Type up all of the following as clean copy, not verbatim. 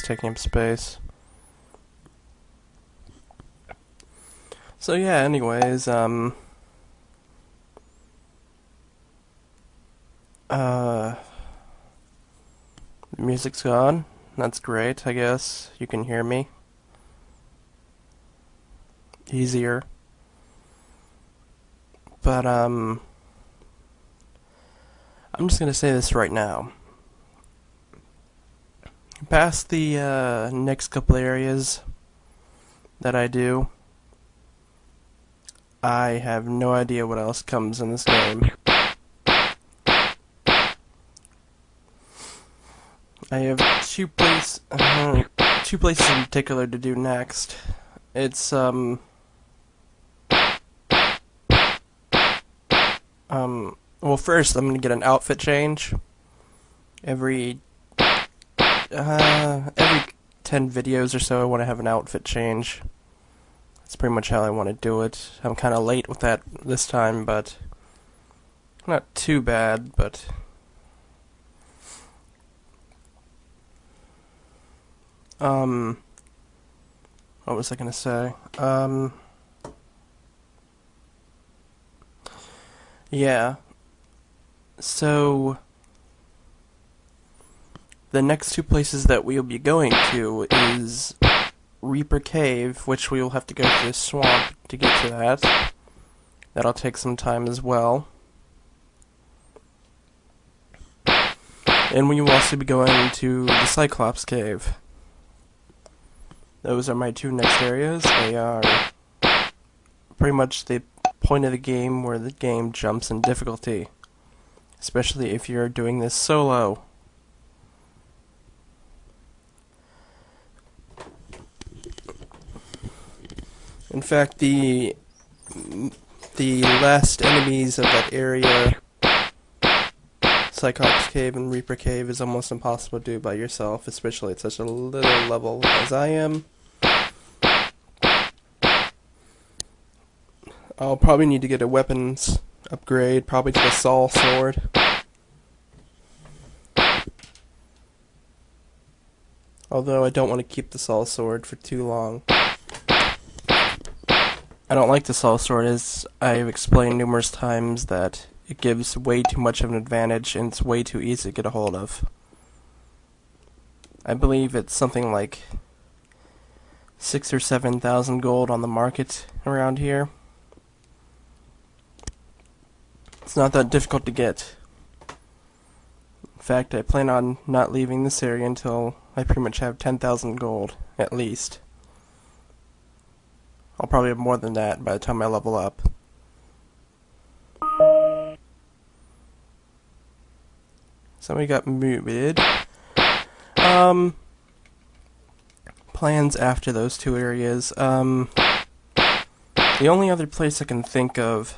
taking up space. So yeah, anyways, music's gone. That's great, I guess. You can hear me. Easier. But, I'm just gonna say this right now. Past the, next couple areas that I do, I have no idea what else comes in this game. I have two places in particular to do next. It's, well, first I'm gonna get an outfit change. Every 10 videos or so I want to have an outfit change. That's pretty much how I want to do it. I'm kind of late with that this time, but not too bad, but what was I gonna say? Yeah. So the next two places that we'll be going to is Reaper Cave, which we will have to go through a swamp to get to that. That'll take some time as well. And we will also be going to the Cyclops Cave. Those are my two next areas. They are pretty much the point of the game where the game jumps in difficulty. Especially if you're doing this solo. In fact, the last enemies of that area, Cyclops Cave and Reaper Cave, is almost impossible to do by yourself, especially at such a little level as I am. I'll probably need to get a weapons upgrade, probably to the Saw Sword. Although I don't want to keep the Saw Sword for too long. I don't like the Saw Sword, as I've explained numerous times that it gives way too much of an advantage and it's way too easy to get a hold of. I believe it's something like 6,000 or 7,000 gold on the market around here. It's not that difficult to get. In fact, I plan on not leaving this area until I pretty much have 10,000 gold, at least. I'll probably have more than that by the time I level up. Somebody got muted. Plans after those two areas. The only other place I can think of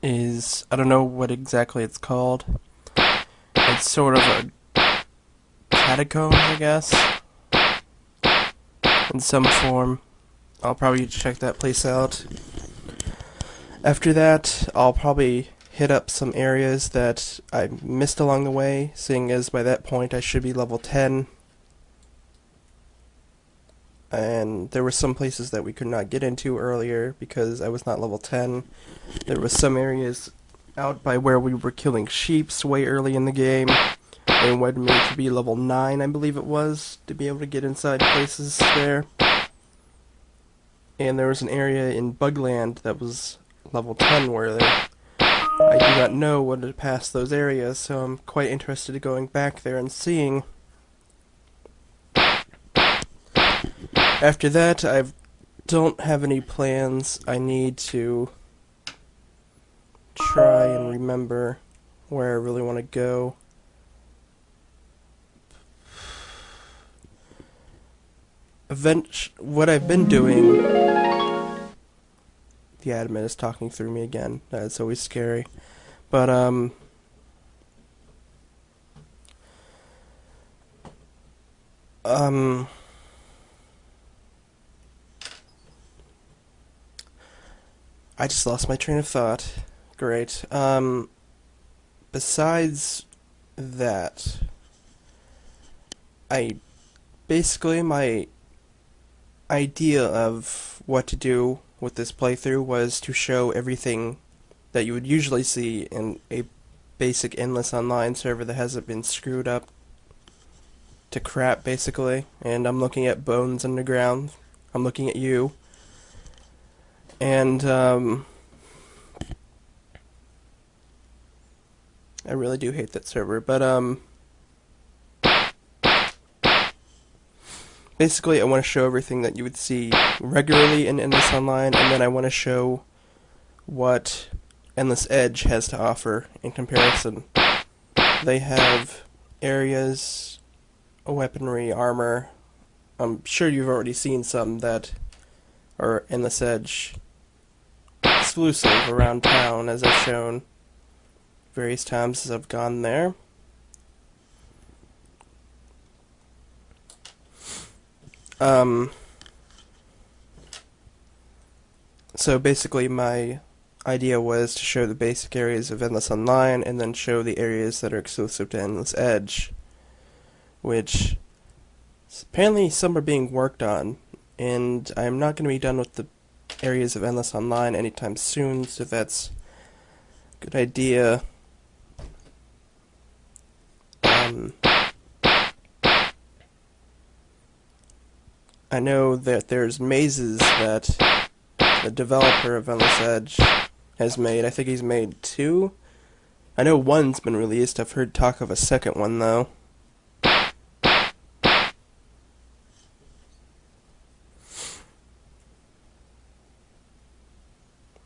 is, I don't know what exactly it's called. It's sort of a catacomb, I guess, in some form. I'll probably check that place out. After that, I'll probably hit up some areas that I missed along the way, seeing as by that point I should be level 10. And there were some places that we could not get into earlier because I was not level 10. There were some areas out by where we were killing sheeps way early in the game. They wanted me to be level 9, I believe it was, to be able to get inside places there. And there was an area in Bugland that was level 10 where I do not know what to pass those areas, so I'm quite interested in going back there and seeing. After that, I don't have any plans. I need to try and remember where I really want to go. What I've been doing... The admin is talking through me again. That's always scary. But, I just lost my train of thought. Great. Besides that, I Basically, my idea of what to do with this playthrough was to show everything that you would usually see in a basic endless online server that hasn't been screwed up to crap, basically. And I'm looking at bones underground. I'm looking at you. And, I really do hate that server, but, basically I want to show everything that you would see regularly in Endless Online, and then I want to show what Endless Edge has to offer in comparison. They have areas, weaponry, armor. I'm sure you've already seen some that are Endless Edge exclusive around town, as I've shown various times as I've gone there. So basically my idea was to show the basic areas of Endless Online and then show the areas that are exclusive to Endless Edge, which apparently some are being worked on, and I'm not going to be done with the areas of Endless Online anytime soon, so that's a good idea. I know that there's mazes that the developer of Endless Edge has made. I think he's made 2. I know one's been released. I've heard talk of a second one, though.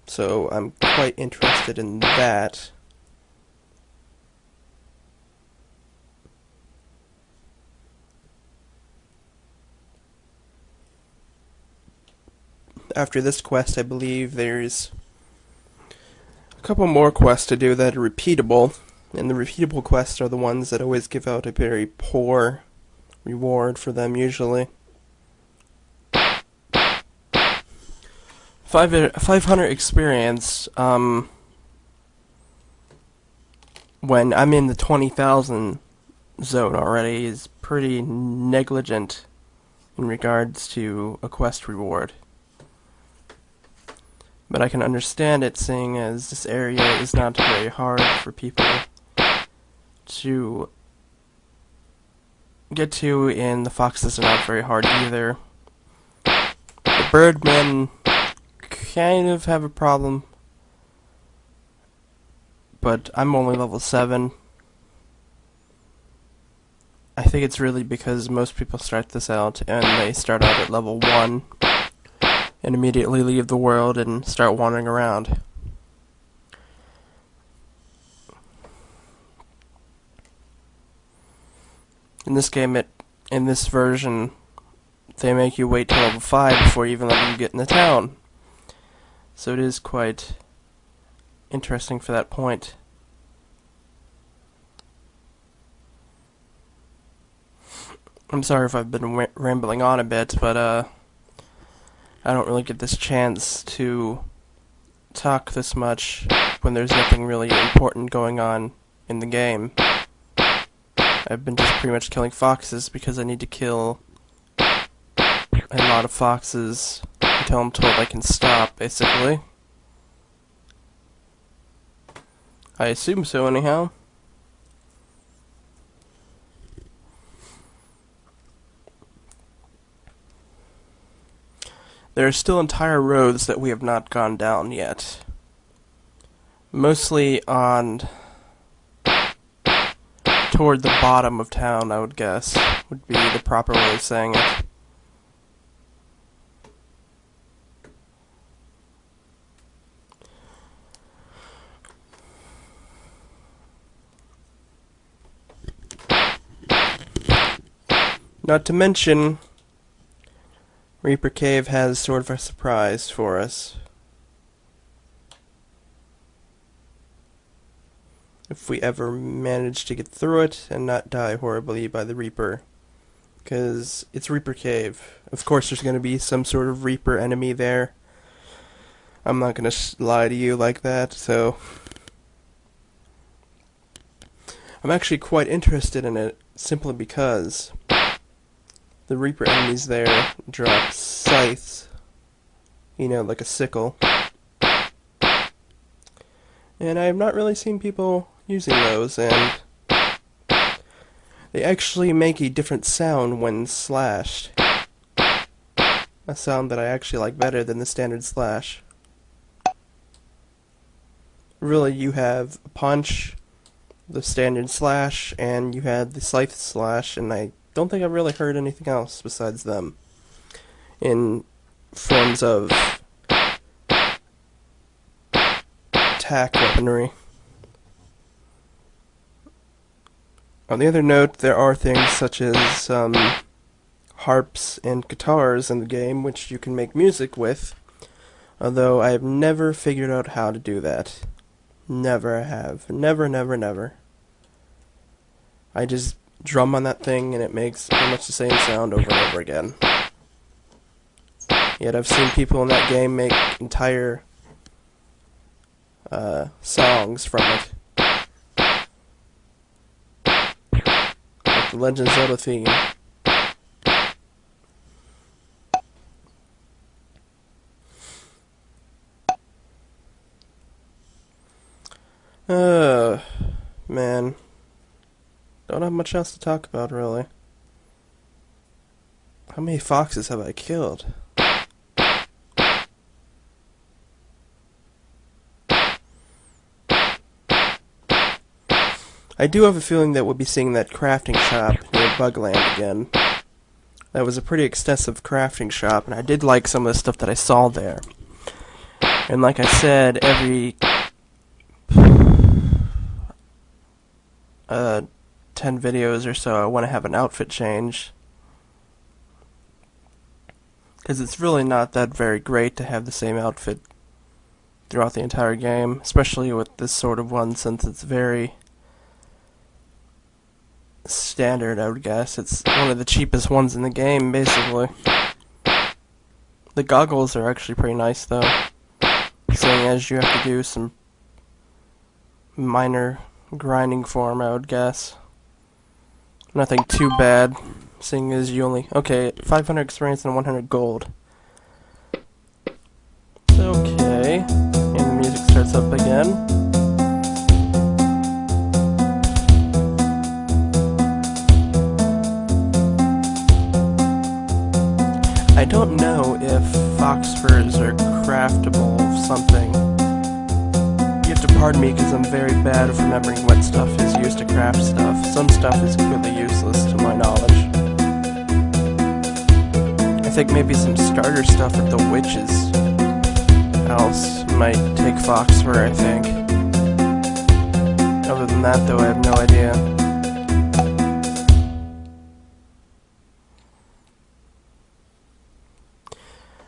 So I'm quite interested in that. After this quest, I believe there's a couple more quests to do that are repeatable, and the repeatable quests are the ones that always give out a very poor reward for them, usually. 500 experience, when I'm in the 20,000 zone already, is pretty negligent in regards to a quest reward. But I can understand it, seeing as this area is not very hard for people to get to, and the foxes are not very hard either. The birdmen kind of have a problem, but I'm only level 7. I think it's really because most people start this out and they start out at level 1 and immediately leave the world and start wandering around. In this game, in this version, they make you wait till level 5 before even letting you get in the town. So it is quite interesting for that point. I'm sorry if I've been rambling on a bit, but I don't really get this chance to talk this much when there's nothing really important going on in the game. I've been just pretty much killing foxes because I need to kill a lot of foxes until I'm told I can stop, basically. I assume so, anyhow. There are still entire roads that we have not gone down yet. Mostly toward the bottom of town, I would guess, would be the proper way of saying it. Not to mention, Reaper Cave has sort of a surprise for us. If we ever manage to get through it and not die horribly by the Reaper. Because it's Reaper Cave. Of course there's going to be some sort of Reaper enemy there. I'm not going to lie to you like that, so... I'm actually quite interested in it, simply because... the Reaper enemies there drop scythes, like a sickle. And I have not really seen people using those, and they actually make a different sound when slashed. A sound that I actually like better than the standard slash. Really, you have a punch, the standard slash, and you have the scythe slash, and I don't think I've really heard anything else besides them in forms of attack weaponry. On the other note, there are things such as harps and guitars in the game which you can make music with, although I have never figured out how to do that. Never have. Never, never, never. I just drum on that thing and it makes pretty much the same sound over and over again. Yet I've seen people in that game make entire songs from it. Like the Legend of Zelda theme. Man. Don't have much else to talk about, really. How many foxes have I killed? I do have a feeling that we'll be seeing that crafting shop near Bugland again. That was a pretty extensive crafting shop, and I did like some of the stuff that I saw there. And like I said, every 10 videos or so I want to have an outfit change, because it's really not that very great to have the same outfit throughout the entire game, especially with this sort of one, since it's very standard, I would guess. It's one of the cheapest ones in the game, basically. The goggles are actually pretty nice, though, seeing as you have to do some minor grinding for 'em, I would guess. Nothing too bad, seeing as you only... Okay, 500 experience and 100 gold. Okay, and the music starts up again. I don't know if fox furs are craftable of something. You have to pardon me because I'm very bad at remembering what stuff is used to craft stuff. Some stuff is completely useless to my knowledge. I think maybe some starter stuff at the witch's house might take fox fur, I think. Other than that, though, I have no idea.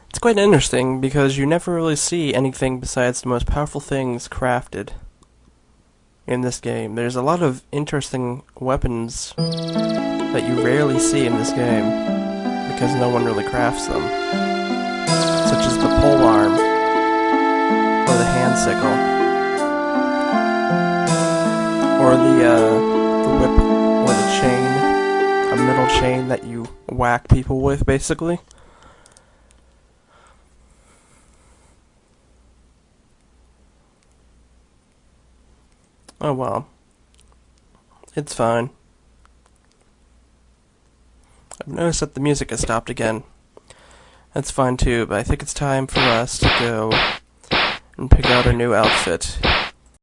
It's quite interesting because you never really see anything besides the most powerful things crafted in this game. There's a lot of interesting weapons that you rarely see in this game because no one really crafts them, such as the polearm or the hand sickle or the whip or the chain, a metal chain that you whack people with, basically. Oh well. It's fine. I've noticed that the music has stopped again. That's fine too, but I think it's time for us to go and pick out a new outfit.